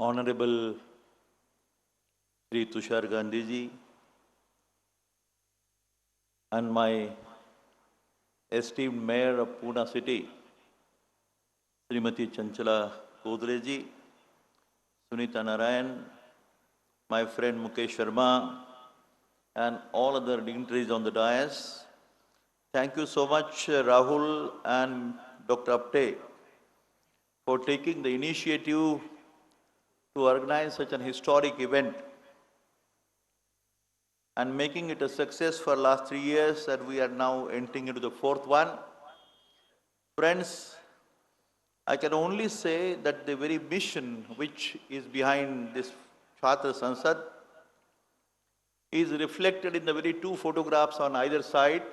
Honorable Sri Tushar Gandhi ji and my esteemed Mayor of Pune City, Srimati Chanchala Kodre ji, Sunita Narayan, my friend Mukesh Sharma, and all other dignitaries on the dais. Thank you so much, Rahul and Dr. Apte, for taking the initiative to organize such an historic event and making it a success for last 3 years, and we are now entering into the fourth one. Friends, I can only say that the very mission which is behind this Chhatra Sansad is reflected in the very two photographs on either side.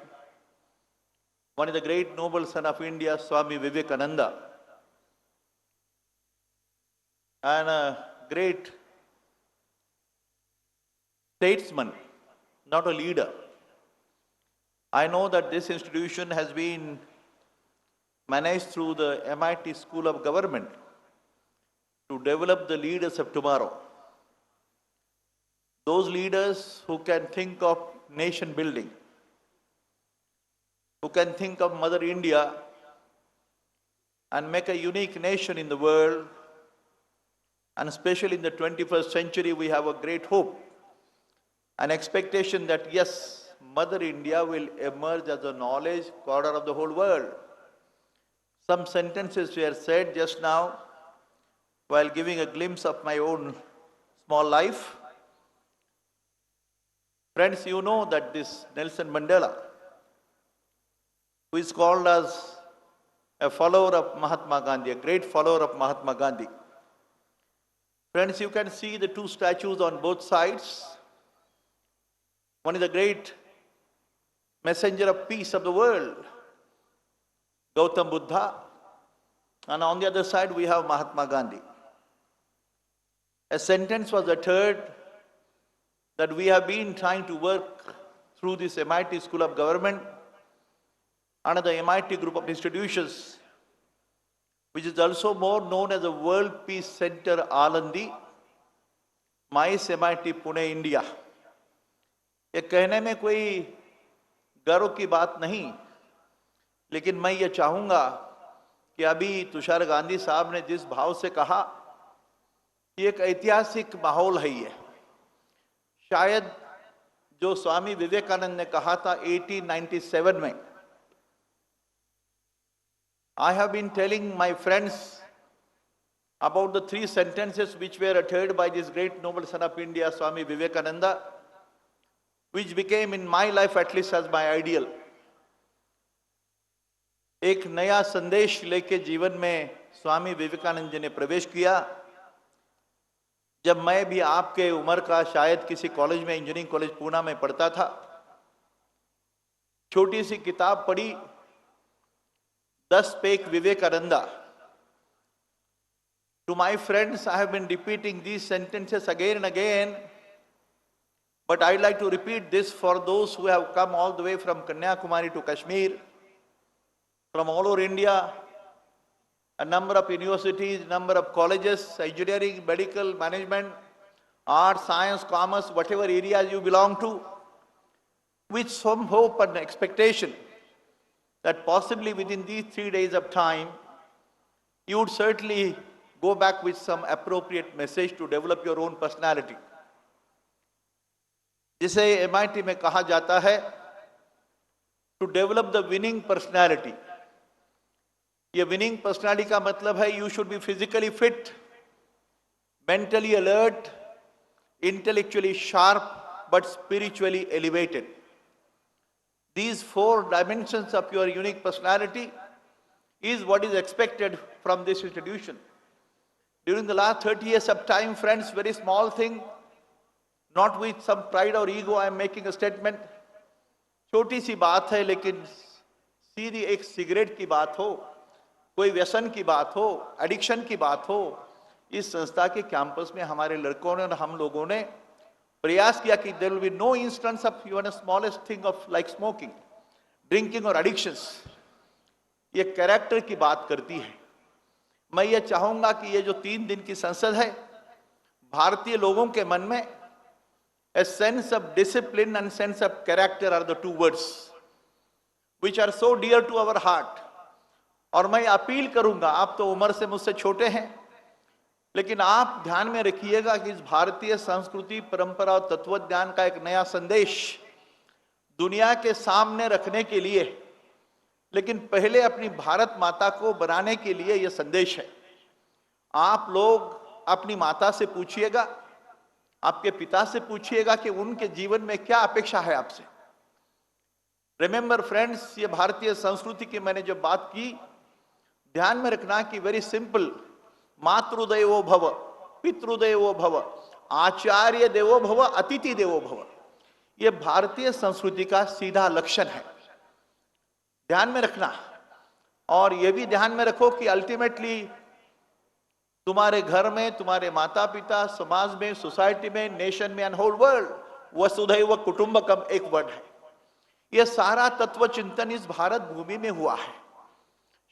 One is the great noble son of India, Swami Vivekananda, and a great statesman, not a leader. I know that this institution has been managed through the MIT School of Government to develop the leaders of tomorrow. Those leaders who can think of nation building, who can think of Mother India and make a unique nation in the world. And especially in the 21st century, we have a great hope, an expectation that yes, Mother India will emerge as a knowledge corner of the whole world. Some sentences were said just now while giving a glimpse of my own small life. Friends, you know that this Nelson Mandela, who is called as a follower of Mahatma Gandhi, a great follower of Mahatma Gandhi. Friends, you can see the two statues on both sides. One is the great messenger of peace of the world, Gautam Buddha, and on the other side we have Mahatma Gandhi. A sentence was uttered that we have been trying to work through this MIT School of Government under the MIT group of institutions, which is also more known as the World Peace Center Alandi, MICE MIT Pune, India. ये कहने में कोई गर्व की बात नहीं, लेकिन मैं ये चाहूँगा कि अभी तुषार गांधी साहब ने जिस भाव से कहा, ये एक ऐतिहासिक माहौल है ये। शायद जो स्वामी विवेकानंद ने कहा था 1897 में, I have been telling my friends about the three sentences which were uttered by this great noble son of India, Swami Vivekananda, which became in my life at least as my ideal. एक नया संदेश लेके जीवन में स्वामी विवेकानंद जी ने प्रवेश किया। जब मैं भी आपके उम्र का शायद किसी कॉलेज में, इंजीनियरिंग कॉलेज पूना में पढ़ता था, छोटी सी किताब पढ़ी, 10 pack Vivekananda. To my friends, I have been repeating these sentences again and again, but I'd like to repeat this for those who have come all the way from Kanyakumari to Kashmir, from all over India, a number of universities, number of colleges, engineering, medical, management, arts, science, commerce, whatever areas you belong to, with some hope and expectation that possibly within these 3 days of time, you would certainly go back with some appropriate message to develop your own personality. जिसे MIT में कहा जाता है, to develop the winning personality. ये winning personality का मतलब है you should be physically fit, mentally alert, intellectually sharp, but spiritually elevated. These 4 dimensions of your unique personality is what is expected from this institution. During the last 30 years of time, friends, very small thing, not with some pride or ego, I am making a statement. छोटी सी बात है, लेकिन सीधी एक cigarette की बात हो, कोई व्यसन की बात हो, एडिक्शन की बात हो, इस संस्था के कैंपस में हमारे लड़कों ने और हम लोगों ने प्रयास किया कि there will be no instance of even a smallest thing of like smoking, drinking or addictions. ये कैरेक्टर की बात करती है। मैं ये चाहूंगा कि ये जो 3 दिन की संसद है, भारतीय लोगों के मन में a sense of discipline and sense of character are the two words which are so dear to our heart. और मैं अपील करूंगा, आप तो उम्र से मुझसे छोटे हैं, लेकिन आप ध्यान में रखिएगा कि इस भारतीय संस्कृति, परंपरा और तत्वज्ञान का एक नया संदेश दुनिया के सामने रखने के लिए, लेकिन पहले अपनी भारत माता को बनाने के लिए यह संदेश है। आप लोग अपनी माता से पूछिएगा, आपके पिता से पूछिएगा कि उनके जीवन में क्या अपेक्षा है आपसे। रिमेंबर फ्रेंड्स, ये भारतीय संस्कृति की मैंने जो बात की, ध्यान में रखना कि वेरी सिंपल, मातृदेवो भव, पितृदेवो भव, आचार्य देवो भव, अतिथि देवो भव, ये भारतीय संस्कृति का सीधा लक्षण है। ध्यान में रखना, और यह भी ध्यान में रखो कि अल्टीमेटली तुम्हारे घर में, तुम्हारे माता पिता, समाज में, सोसाइटी में, नेशन में एंड होल वर्ल्ड, वसुधैव कुटुंबकम एक वर्ड है। यह सारा तत्व चिंतन इस भारत भूमि में हुआ है।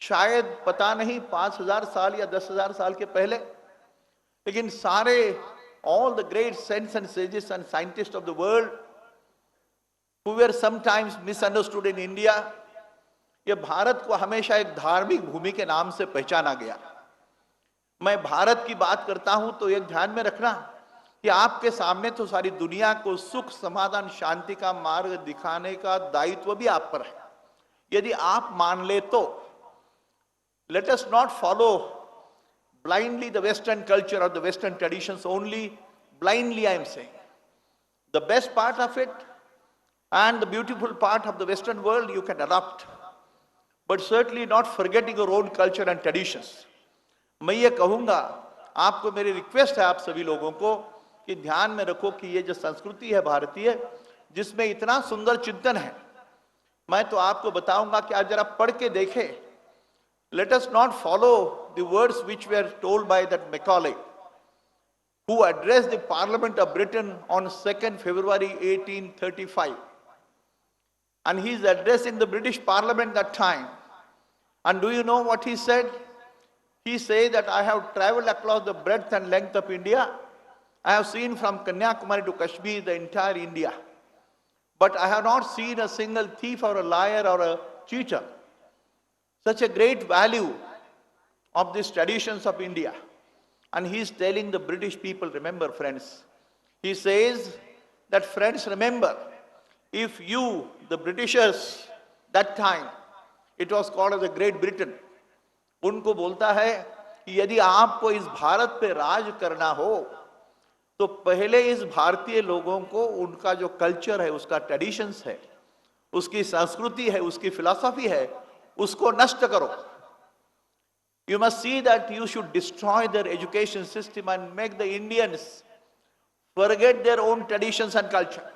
शायद पता नहीं 5000 साल या 10,000 साल के पहले, लेकिन सारे all the great saints and sages and scientist of the world who were sometimes misunderstood in India, यह भारत को हमेशा एक धार्मिक भूमि के नाम से पहचाना गया। मैं भारत की बात करता हूं तो एक ध्यान में रखना कि आपके सामने तो सारी दुनिया को सुख, समाधान, शांति का मार्ग दिखाने का दायित्व भी आप पर है। यदि आप मान ले तो let us not follow blindly the Western culture or the Western traditions only blindly. I am saying the best part of it and the beautiful part of the Western world you can adopt, but certainly not forgetting your own culture and traditions. मैं ये कहूंगा, आपको मेरी request है आप सभी लोगों को कि ध्यान में रखो कि ये जो संस्कृति है भारतीय, जिसमें इतना सुंदर चिंतन है, मैं तो आपको बताऊंगा कि आज जरा पढ़ के देखें। Let us not follow the words which were told by that Macaulay, who addressed the Parliament of Britain on 2nd February 1835. And he is addressing the British Parliament that time. And do you know what he said? He said that I have traveled across the breadth and length of India. I have seen from Kanyakumari to Kashmir the entire India. But I have not seen a single thief or a liar or a cheater. Such a great value of these traditions of India. And he is telling the British people, remember friends, he says that friends remember, if you, the Britishers, that time, it was called as the Great Britain, उनको बोलता है कि यदि आपको इस भारत पे राज करना हो तो पहले इस भारतीय लोगों को उनका जो कल्चर है, उसका ट्रेडिशंस है, उसकी संस्कृति है, उसकी फिलॉसफी है, उसको नष्ट करो। You must see that you should destroy their education system and make the Indians forget their own traditions and culture.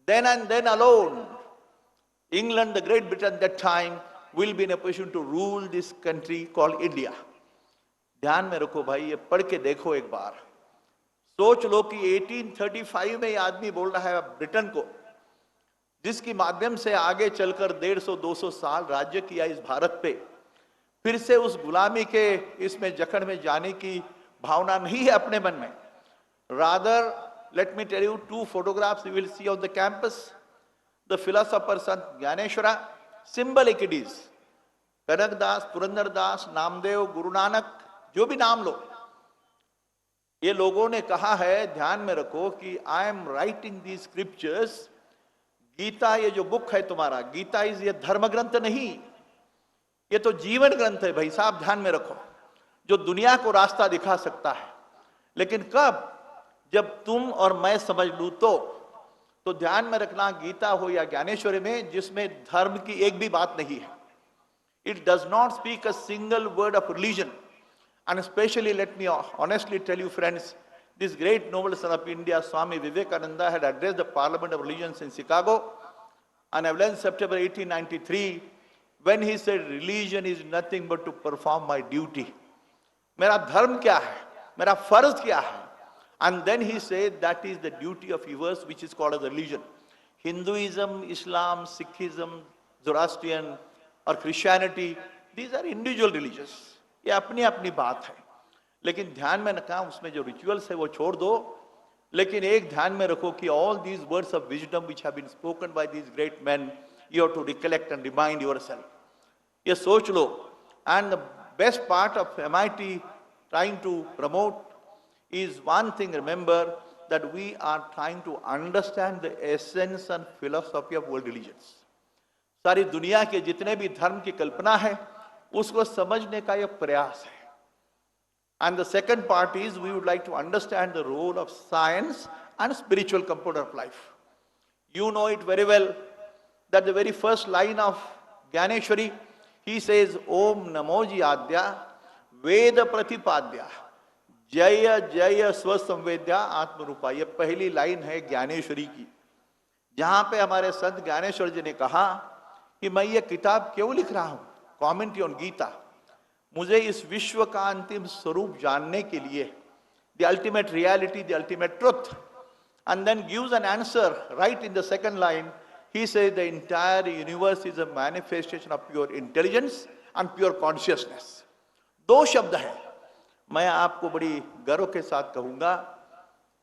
Then and then alone, England, the Great Britain at that time, will be in a position to rule this country called India. ध्यान में रखो भाई, ये पढ़ के देखो एक बार, सोच लो कि 1835 में ये आदमी बोल रहा है ब्रिटेन को, जिसके माध्यम से आगे चलकर 150-200 साल राज्य किया इस भारत पे, फिर से उस गुलामी के इसमें जकड़ में जाने की भावना नहीं है अपने मन में। Rather, let me tell you 2 photographs you will see on the campus. The philosopher Sant Gyaneshwara, symbolic it is. Kanakdas, Purandara Dasa, Namdev, Guru Nanak, जो भी नाम लो, ये लोगों ने कहा है, ध्यान में रखो कि I am writing the scriptures. Gita, ये जो बुक है तुम्हारा, गीता इज ये धर्म ग्रंथ नहीं, ये तो जीवन ग्रंथ है भाई साहब, ध्यान में रखो, जो दुनिया को रास्ता दिखा सकता है। लेकिन कब? जब तुम और मैं समझ लूं तो ध्यान में रखना, गीता हो या ज्ञानेश्वरी में, जिसमें धर्म की एक भी बात नहीं है। It does not speak a single word of religion. And especially, let me honestly tell you friends, this great noble son of India, Swami Vivekananda, had addressed the Parliament of Religions in Chicago on 11 September 1893, when he said, religion is nothing but to perform my duty. मेरा धर्म क्या है, मेरा फर्ज क्या है? And then he said, that is the duty of yours, which is called as religion. Hinduism, Islam, Sikhism, Zoroastrian or Christianity, these are individual religions. ये अपनी अपनी बात है, लेकिन ध्यान में रखा, उसमें जो रिचुअल्स है वो छोड़ दो, लेकिन एक ध्यान में रखो कि all these words of wisdom which have been spoken by these great man, you have to recollect and remind yourself. ये सोच लो. And the best part of MIT trying to promote is one thing, remember that we are trying to understand the essence and philosophy of world religions. सारी दुनिया के जितने भी धर्म की कल्पना है उसको समझने का यह प्रयास है. And the second part is we would like to understand the role of science and spiritual component of life. You know it very well that the very first line of Gyaneshwari, he says, Om Namo Jiyadya Veda Pratipadya Jaya Jaya Swasamvedya Atmarupa. ये पहली line है ज्ञानेश्वरी की, जहां पे हमारे संत ज्ञानेश्वर जी ने कहा कि मैं ये किताब क्यों लिख रहा हूं, कॉमेंट्री ऑन गीता. मुझे इस विश्व का अंतिम स्वरूप जानने के लिए, the ultimate reality, the ultimate truth. And then gives an answer right in the second line. He says the entire universe is a manifestation of pure intelligence and pure consciousness. दो शब्द है, मैं आपको बड़ी गर्व के साथ कहूंगा.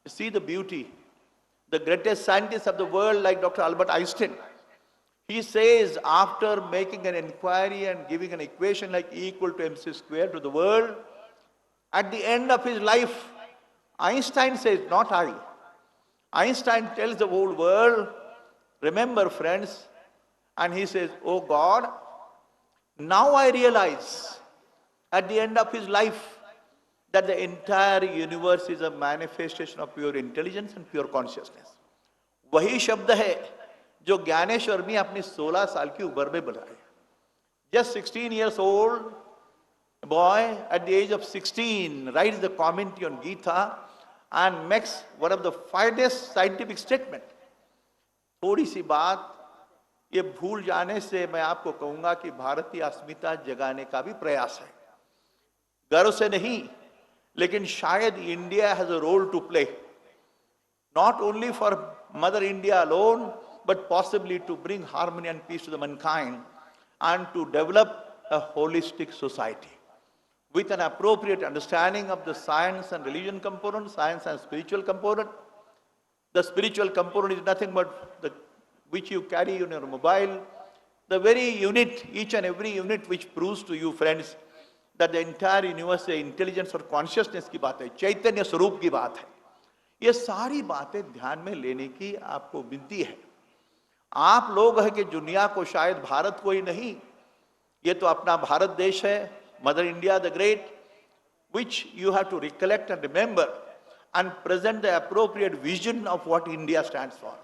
See the beauty. The greatest scientist of the world, like Dr. Albert Einstein, he says after making an inquiry and giving an equation like E equal to mc squared to the world, at the end of his life, Einstein says, not I. Einstein tells the whole world, remember friends, and he says, oh God, now I realize at the end of his life that the entire universe is a manifestation of pure intelligence and pure consciousness. वही शब्द है जो ज्ञानेश्वर ने अपनी 16 साल की उम्र में बनाए. Just 16 years old boy, at the age of 16, writes the commentary on Gita and makes one of the finest scientific statement. थोड़ी सी बात ये भूल जाने से मैं आपको कहूंगा कि भारतीय अस्मिता जगाने का भी प्रयास है. गर्व से नहीं, लेकिन शायद India has a role to play, not only for Mother India alone, but possibly to bring harmony and peace to the mankind and to develop a holistic society with an appropriate understanding of the science and religion component, science and spiritual component. The spiritual component is nothing but the which you carry in your mobile, the very unit, each and every unit which proves to you, friends, that the entire universe है intelligence और consciousness की बात है, चैतन्य स्वरूप की बात है. ये सारी बातें ध्यान में लेने की आपको विनती है. आप लोग हैं कि दुनिया को, शायद भारत को ही नहीं, ये तो अपना भारत देश है, mother India the great, which you have to recollect and remember and present the appropriate vision of what India stands for.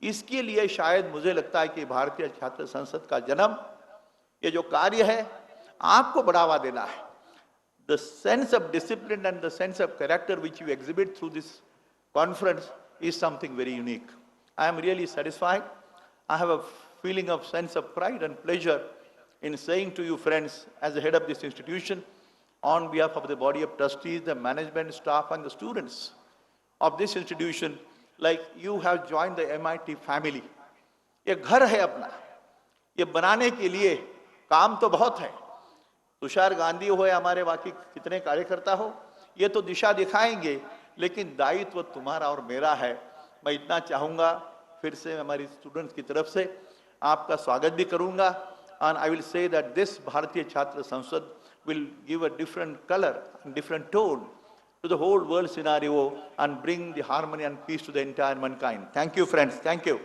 इसके लिए शायद मुझे लगता है कि भारतीय छात्र संसद का जन्म, ये जो कार्य है, आपको बढ़ावा देना है. The sense of discipline and the sense of character which you exhibit through this conference is something very unique. I am really satisfied. I have a feeling of sense of pride and pleasure in saying to you, friends, as the head of this institution, on behalf of the body of trustees, the management staff and the students of this institution, like you have joined the MIT family. ये घर है अपना, ये बनाने के लिए काम तो बहुत है. तुषार गांधी हो या हमारे बाकी कितने कार्यकर्ता हो, ये तो दिशा दिखाएंगे, लेकिन दायित्व तुम्हारा और मेरा है. मैं इतना चाहूंगा, फिर से हमारी स्टूडेंट्स की तरफ से आपका स्वागत भी करूंगा. And I will say that this Bharatiya Chhatra Sansad will give a different color and different tone to the whole world scenario and bring the harmony and peace to the entire mankind. Thank you, friends. Thank you.